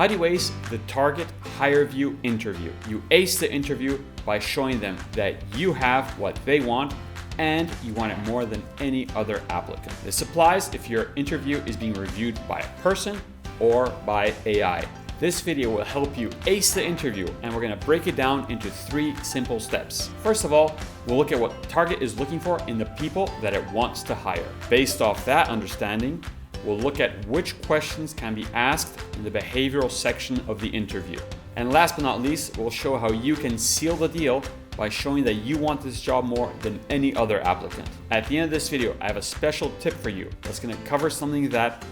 How do you ace the Target HireVue interview? You ace the interview by showing them that you have what they want and you want it more than any other applicant. This applies if your interview is being reviewed by a person or by AI. This video will help you ace the interview, and we're gonna break it down into 3 simple steps. First of all, we'll look at what Target is looking for in the people that it wants to hire. Based off that understanding, we'll look at which questions can be asked in the behavioral section of the interview. And last but not least, we'll show how you can seal the deal by showing that you want this job more than any other applicant. At the end of this video, I have a special tip for you that's gonna cover something that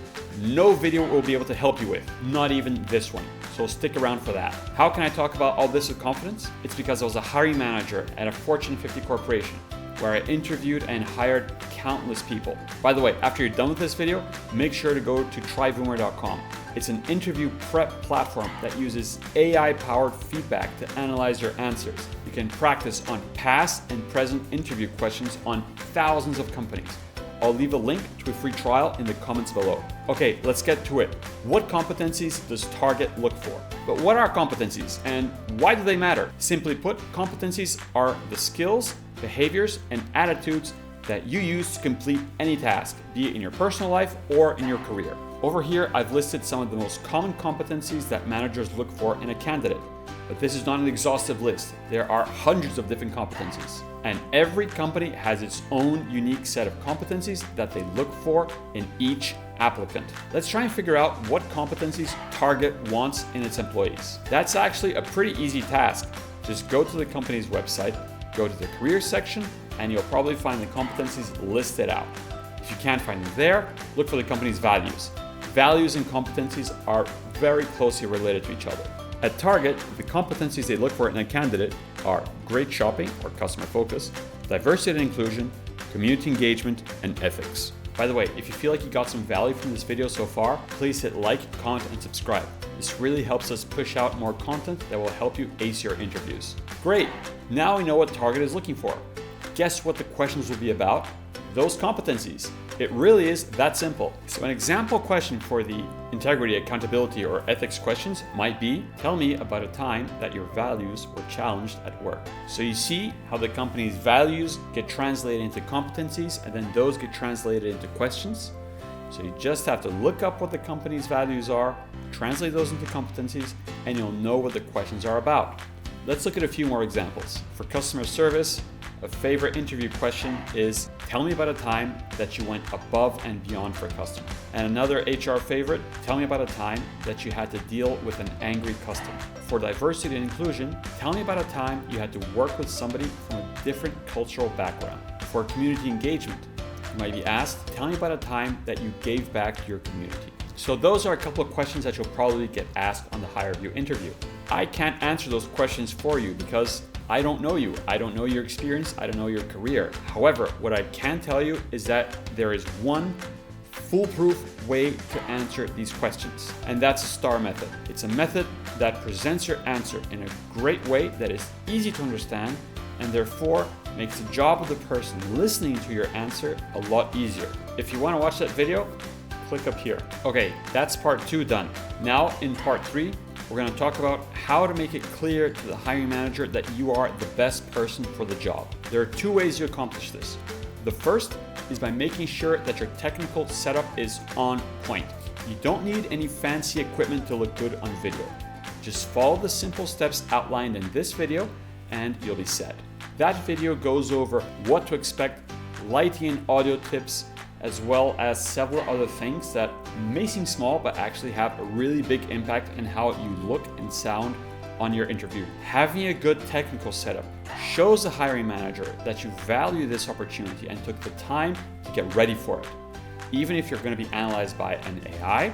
no video will be able to help you with, not even this one. So stick around for that. How can I talk about all this with confidence? It's because I was a hiring manager at a Fortune 50 corporation where I interviewed and hired countless people. By the way, after you're done with this video, make sure to go to tryvoomer.com. It's an interview prep platform that uses AI-powered feedback to analyze your answers. You can practice on past and present interview questions on thousands of companies. I'll leave a link to a free trial in the comments below. Okay, let's get to it. What competencies does Target look for? But what are competencies and why do they matter? Simply put, competencies are the skills, behaviors, and attitudes that you use to complete any task, be it in your personal life or in your career. Over here, I've listed some of the most common competencies that managers look for in a candidate. But this is not an exhaustive list. There are hundreds of different competencies. And every company has its own unique set of competencies that they look for in each applicant. Let's try and figure out what competencies Target wants in its employees. That's actually a pretty easy task. Just go to the company's website, go to the career section, and you'll probably find the competencies listed out. If you can't find them there, look for the company's values. Values and competencies are very closely related to each other. At Target, the competencies they look for in a candidate are great shopping or customer focus, diversity and inclusion, community engagement, and ethics. By the way, if you feel like you got some value from this video so far, please hit like, comment, and subscribe. This really helps us push out more content that will help you ace your interviews. Great, now we know what Target is looking for. Guess what the questions will be about? Those competencies. It really is that simple. So an example question for the integrity, accountability, or ethics questions might be, tell me about a time that your values were challenged at work. So you see how the company's values get translated into competencies and then those get translated into questions. So you just have to look up what the company's values are, translate those into competencies, and you'll know what the questions are about. Let's look at a few more examples. For customer service, a favorite interview question is, tell me about a time that you went above and beyond for a customer. And another HR favorite, tell me about a time that you had to deal with an angry customer. For diversity and inclusion, tell me about a time you had to work with somebody from a different cultural background. For community engagement, you might be asked, tell me about a time that you gave back to your community. So those are a couple of questions that you'll probably get asked on the HireVue interview. I can't answer those questions for you because I don't know you. I don't know your experience. I don't know your career. However, what I can tell you is that there is one foolproof way to answer these questions, and that's a STAR method. It's a method that presents your answer in a great way that is easy to understand and therefore makes the job of the person listening to your answer a lot easier. If you want to watch that video, click up here. Okay, that's part 2 done. Now in part 3, we're going to talk about how to make it clear to the hiring manager that you are the best person for the job. There are 2 ways to accomplish this. The first is by making sure that your technical setup is on point. You don't need any fancy equipment to look good on video. Just follow the simple steps outlined in this video and you'll be set. That video goes over what to expect, lighting and audio tips, as well as several other things that may seem small but actually have a really big impact on how you look and sound on your interview. Having a good technical setup shows the hiring manager that you value this opportunity and took the time to get ready for it. Even if you're going to be analyzed by an AI,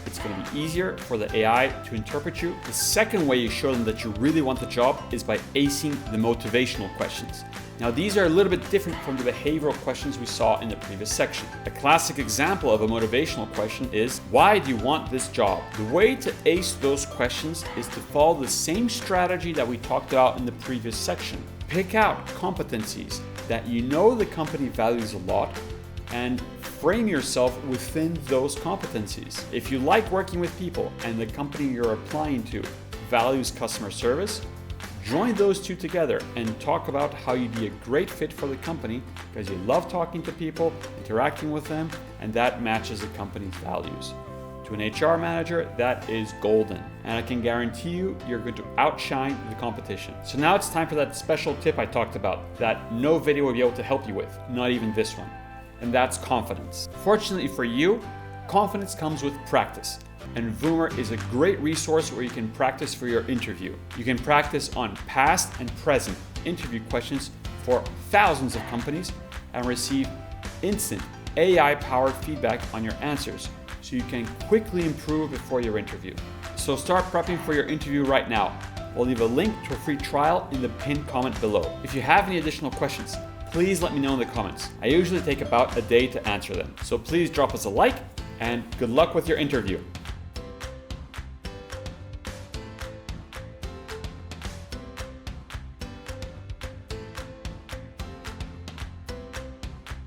it's going to be easier for the AI to interpret you. The second way you show them that you really want the job is by acing the motivational questions. Now, these are a little bit different from the behavioral questions we saw in the previous section. A classic example of a motivational question is, why do you want this job? The way to ace those questions is to follow the same strategy that we talked about in the previous section. Pick out competencies that you know the company values a lot and frame yourself within those competencies. If you like working with people and the company you're applying to values customer service, join those two together and talk about how you'd be a great fit for the company because you love talking to people, interacting with them, and that matches the company's values. To an HR manager, that is golden. And I can guarantee you, you're going to outshine the competition. So now it's time for that special tip I talked about that no video will be able to help you with, not even this one. And that's confidence. Fortunately for you, confidence comes with practice. And Voomer is a great resource where you can practice for your interview. You can practice on past and present interview questions for thousands of companies and receive instant AI-powered feedback on your answers, so you can quickly improve before your interview. So start prepping for your interview right now. We'll leave a link to a free trial in the pinned comment below. If you have any additional questions, please let me know in the comments. I usually take about a day to answer them. So please drop us a like and good luck with your interview.